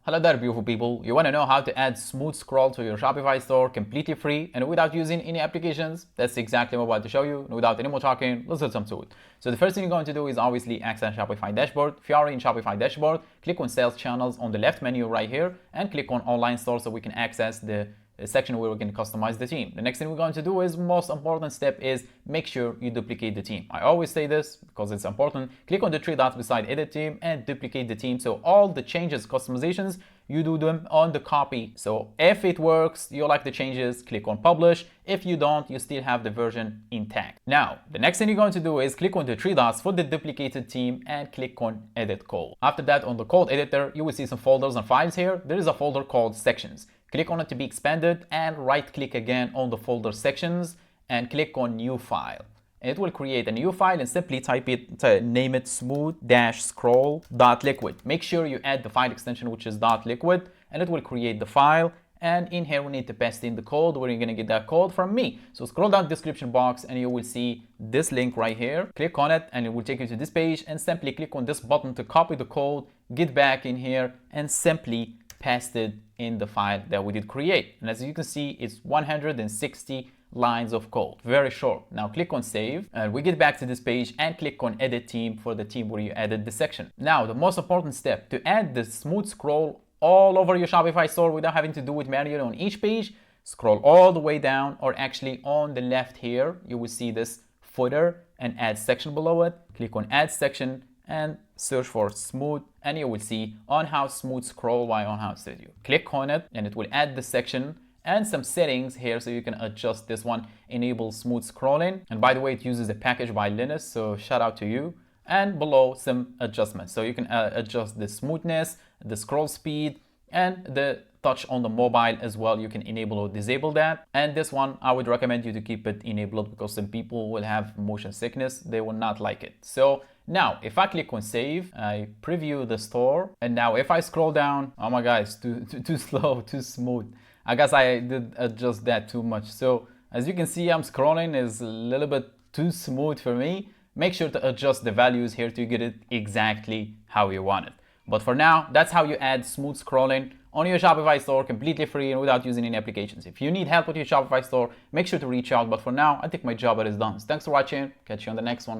Hello there, beautiful people. You want to know how to add smooth scroll to your Shopify store completely free and without using any applications? That's exactly what I'm about to show you. And without any more talking, let's get some to it. So the first thing you're going to do is obviously access Shopify dashboard. If you are in Shopify dashboard, click on sales channels on the left menu right here and click on online store so we can access the section where we can customize the theme. The next thing we're going to do is most important step is make sure you duplicate the theme. I always say this because it's important. Click on the three dots beside edit theme and duplicate the theme. So all the changes, customizations, you do them on the copy. So if it works, you like the changes, click on publish. If you don't, you still have the version intact. Now, the next thing you're going to do is click on the three dots for the duplicated theme and click on edit code. After that, on the code editor, you will see some folders and files here. There is a folder called sections. Click on it to be expanded and right click again on the folder sections and click on new file. It will create a new file and simply type it, name it smooth-scroll.liquid. Make sure you add the file extension which is .liquid and it will create the file. And in here we need to paste in the code. Where you're gonna get that code from me. So scroll down the description box and you will see this link right here. Click on it and it will take you to this page and simply click on this button to copy the code, get back in here and simply paste it in the file that we did create. And as you can see, it's 160 lines of code, very short. Now click on save and we get back to this page and click on edit theme for the theme where you added the section. Now the most important step to add the smooth scroll all over your Shopify store without having to do it manually on each page, scroll all the way down, or actually on the left here, you will see this footer and add section below it. Click on add section and search for smooth and you will see on how smooth scroll by on how studio. Click on it and it will add the section and some settings here so you can adjust this one, enable smooth scrolling. And by the way, it uses a package by Linus, so shout out to you. And below some adjustments. So you can adjust the smoothness, the scroll speed, and the touch on the mobile as well. You can enable or disable that. And this one, I would recommend you to keep it enabled because some people will have motion sickness. They will not like it. So now, if I click on save, I preview the store. And now if I scroll down, oh my God, it's too slow, too smooth. I guess I did adjust that too much. So as you can see, I'm scrolling is a little bit too smooth for me. Make sure to adjust the values here to get it exactly how you want it. But for now, that's how you add smooth scrolling on your Shopify store completely free and without using any applications. If you need help with your Shopify store, make sure to reach out. But for now, I think my job is done. Thanks for watching. Catch you on the next one.